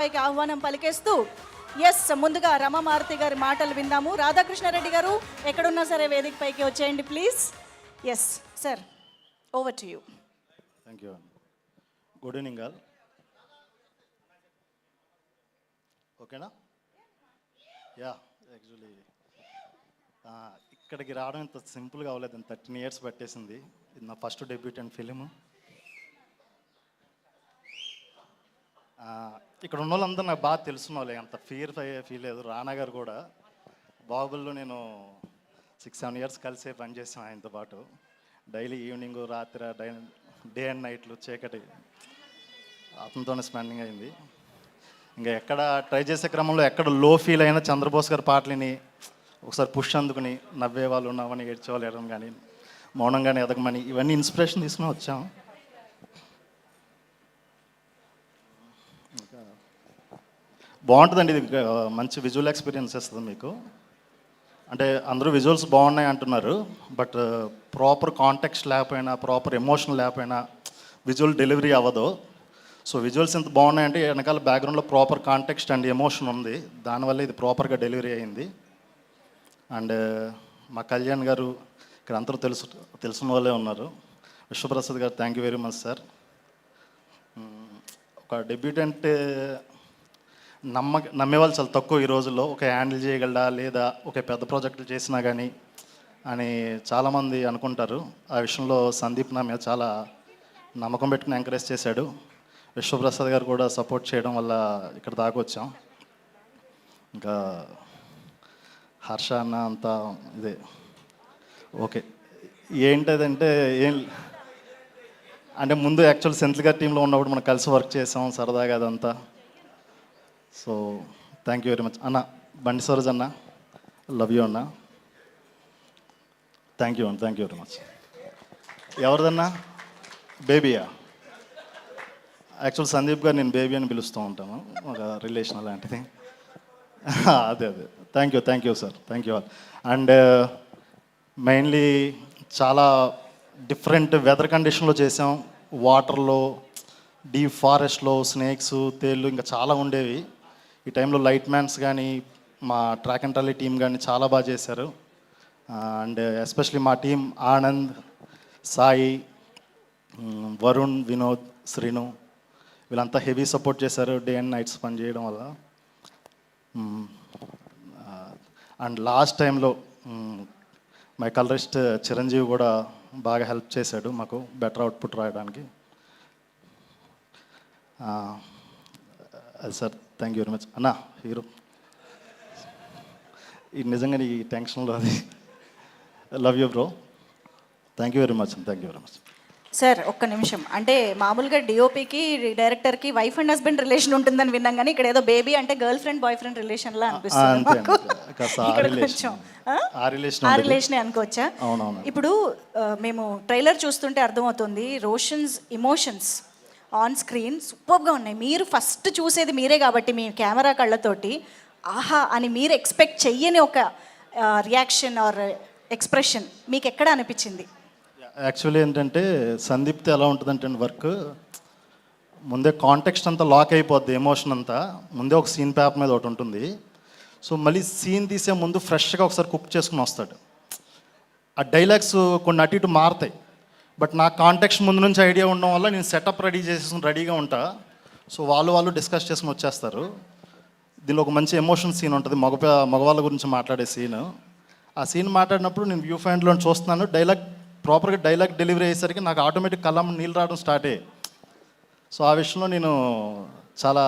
పైకి ఆహ్వానం పలికేస్తూ ముందుగా రమామారుతి గారి మాటలు విందాము. రాధాకృష్ణారెడ్డి గారు ఎక్కడున్నా సరే వేదిక పైకి వచ్చేయండి please. Sir, over to you. Thank you. Good evening all. ఓకేనా? యాక్చువల్లీ ఇక్కడికి రావడం ఇంత సింపుల్గా అవ్వలేదు. 13 years పట్టేసింది. ఇది నా ఫస్ట్ డెబ్యూటెంట్ ఫిలిము. ఇక్కడ ఉన్న వాళ్ళందరూ నాకు బాగా తెలుసున్న వాళ్ళే, అంత ఫీల్ లేదు. రానా గారు కూడా బాహుబలిలో నేను 6-7 years కలిసే పనిచేసాం ఆయనతో పాటు. డైలీ ఈవినింగ్ రాత్రి డే అండ్ నైట్లు చీకటి అతనితోనే స్పెండింగ్ అయింది. ఇంకా ఎక్కడ ట్రై చేసే క్రమంలో ఎక్కడ లో ఫీల్ అయినా చంద్రబోస్ గారి పాటలని ఒకసారి పుష్ అందుకుని నవ్వే వాళ్ళు ఉన్నామని ఏడ్చేవాళ్ళు ఎడడం కానీ మౌనంగానే ఎదగమని ఇవన్నీ ఇన్స్పిరేషన్ తీసుకుని వచ్చాం. బాగుంటుందండి ఇది, మంచి విజువల్ ఎక్స్పీరియన్స్ ఇస్తుంది మీకు. అంటే అందరూ విజువల్స్ బాగున్నాయి అంటున్నారు, బట్ ప్రాపర్ కాంటెక్స్ట్ లేకపోయినా ప్రాపర్ ఎమోషన్ లేకపోయినా విజువల్ డెలివరీ అవ్వదు. సో విజువల్స్ ఎంత బాగున్నాయంటే వెనకాల బ్యాక్గ్రౌండ్లో ప్రాపర్ కాంటెక్స్ట్ అండ్ ఎమోషన్ ఉంది, దానివల్ల ఇది ప్రాపర్గా డెలివరీ అయింది. అండ్ మా కళ్యాణ్ గారు ఇక్కడ అందరూ తెలిసిన వాళ్ళే ఉన్నారు. విశ్వప్రసాద్ గారు thank you very much sir. ఒక డెబ్యూటెంట్ నమ్మేవాళ్ళు చాలా తక్కువ ఈ రోజుల్లో. ఒక హ్యాండిల్ చేయగలడా లేదా ఒక పెద్ద ప్రాజెక్టులు చేసినా కానీ అని చాలామంది అనుకుంటారు. ఆ విషయంలో సందీప్ నా మీద చాలా నమ్మకం పెట్టుకుని ఎంకరేజ్ చేశాడు. విశ్వప్రసాద్ గారు కూడా సపోర్ట్ చేయడం వల్ల ఇక్కడ దాకా వచ్చాం. ఇంకా హర్ష అన్న అంతా ఇదే ఓకే. ఏంటంటే అంటే ముందు యాక్చువల్ సెంట్రల్ గారి టీంలో ఉన్నప్పుడు మనం కలిసి వర్క్ చేసాం సరదాగా అదంతా. So thank you very much అన్న. బండి సరోజ్ అన్న, లవ్ యూ అన్న. Thank you very much. ఎవరిదన్నా? బేబీయా? యాక్చువల్ సందీప్ గారు నేను బేబీ అని పిలుస్తూ ఉంటాను, ఒక రిలేషన్ అలాంటిది. అదే thank you sir, thank you all. And mainly చాలా డిఫరెంట్ వెదర్ కండిషన్లో చేసాం. వాటర్లో, డీప్ ఫారెస్ట్లో, స్నేక్స్, తేళ్ళు ఇంకా చాలా ఉండేవి. ఈ టైంలో లైట్ మ్యాన్స్ కానీ మా ట్రాక్ అండ్ ట్రాలీ టీం కానీ చాలా బాగా చేశారు. అండ్ ఎస్పెషలీ మా టీం ఆనంద్, సాయి, వరుణ్, వినోద్, శ్రీను వీళ్ళంతా హెవీ సపోర్ట్ చేశారు డే అండ్ నైట్స్ పని చేయడం వల్ల. అండ్ లాస్ట్ టైంలో మై కలరిస్ట్ చిరంజీవి కూడా బాగా హెల్ప్ చేశాడు మాకు బెటర్ అవుట్పుట్ రాయడానికి. అది sir, thank you very much అన్న. హీరో ఇది నిజంగా ఈ టెన్షన్లో అది. Love you bro, thank you very much sir. ఒక్క నిమిషం, అంటే మామూలుగా డిఓపికి డైరెక్టర్కి వైఫ్ అండ్ హస్బెండ్ రిలేషన్ ఉంటుందని విన్నాం, కానీ ఇక్కడ ఏదో బేబీ అంటే గర్ల్ ఫ్రెండ్ బాయ్ ఫ్రెండ్ రిలేషన్లా అనిపిస్తుంది. ఆ రిలేషనే అనుకోవచ్చా? ఇప్పుడు మేము ట్రైలర్ చూస్తుంటే అర్థమవుతుంది రోషన్స్ ఎమోషన్స్ ఆన్ స్క్రీన్ సూపర్గా ఉన్నాయి. మీరు ఫస్ట్ చూసేది మీరే కాబట్టి మీ కెమెరా కళ్ళతోటి ఆహా అని మీరు ఎక్స్పెక్ట్ చెయ్యని ఒక రియాక్షన్ ఆర్ ఎక్స్ప్రెషన్ మీకు ఎక్కడ అనిపించింది? యాక్చువల్లీ ఏంటంటే సందీప్తో ఎలా ఉంటుందంటే వర్క్ ముందే కాంటెక్స్ట్ అంతా లాక్ అయిపోద్ది, ఎమోషన్ అంతా ముందే ఒక సీన్ పేపర్ మీద ఒకటి ఉంటుంది. సో మళ్ళీ సీన్ తీసే ముందు ఫ్రెష్గా ఒకసారి కుక్ చేసుకుని వస్తాడు. ఆ డైలాగ్స్ కొన్ని అటు ఇటు మారుతాయి, బట్ నా కాంటెక్స్ట్ ముందు నుంచి ఐడియా ఉండడం వల్ల నేను సెటప్ రెడీ చేసేసుకుని రెడీగా ఉంటా. సో వాళ్ళు డిస్కస్ చేసుకుని వచ్చేస్తారు. దీనిలో ఒక మంచి ఎమోషన్ సీన్ ఉంటుంది, మగవాళ్ళ గురించి మాట్లాడే సీన్. ఆ సీన్ మాట్లాడినప్పుడు నేను వ్యూ ఫైండ్లో చూస్తున్నాను, ప్రాపర్గా డైలాగ్ డెలివరీ అయ్యేసరికి నాకు ఆటోమేటిక్ కళ్ళ నీళ్ళు రావడం స్టార్ట్ అయ్యాయి. సో ఆ విషయంలో నేను చాలా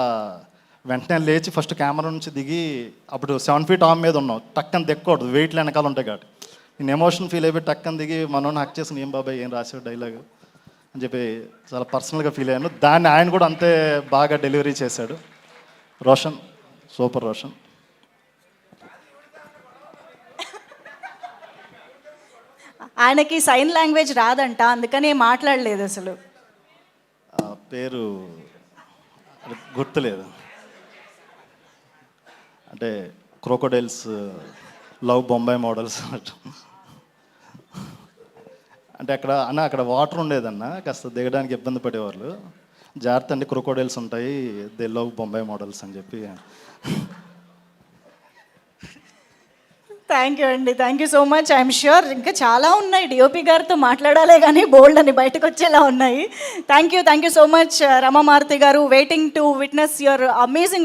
వెంటనే లేచి ఫస్ట్ కెమెరా నుంచి దిగి, అప్పుడు 7 feet ఆమ్ మీద ఉన్నాం, టక్కని దిక్కకూడదు వెయిట్లు వెనకాల ఉంటాయి కాబట్టి నేను ఎమోషన్ ఫీల్ అయిపోయి టక్కని దిగి మనోని హక్ చేసి ఏం బాబాయ్ ఏం రాసావు డైలాగ్ అని చెప్పి చాలా పర్సనల్గా ఫీల్ అయ్యాను. దాన్ని ఆయన కూడా అంతే బాగా డెలివరీ చేశాడు. రోషన్, సూపర్ రోషన్. ఆయనకి సైన్ లాంగ్వేజ్ రాదంట, అందుకని మాట్లాడలేదు అసలు. పేరు గుర్తులేదు, అంటే క్రోకోడైల్స్ లవ్ బొంబాయి మోడల్స్ అంటే అక్కడ వాటర్ ఉండేదన్న, కాస్త దిగడానికి ఇబ్బంది పడేవాళ్ళు. జాగ్రత్త అండి క్రొకోడైల్స్ ఉంటాయి, దే లవ్ బొంబాయి మోడల్స్ అని చెప్పి. థ్యాంక్ యూ అండి, thank you so much. I'm sure ఇంకా చాలా ఉన్నాయి, డిఓపి గారితో మాట్లాడాలే కానీ బోల్డ్ అని బయటకు వచ్చేలా ఉన్నాయి. థ్యాంక్ యూ సో మచ్ రమామారుతి గారు, waiting to witness your amazing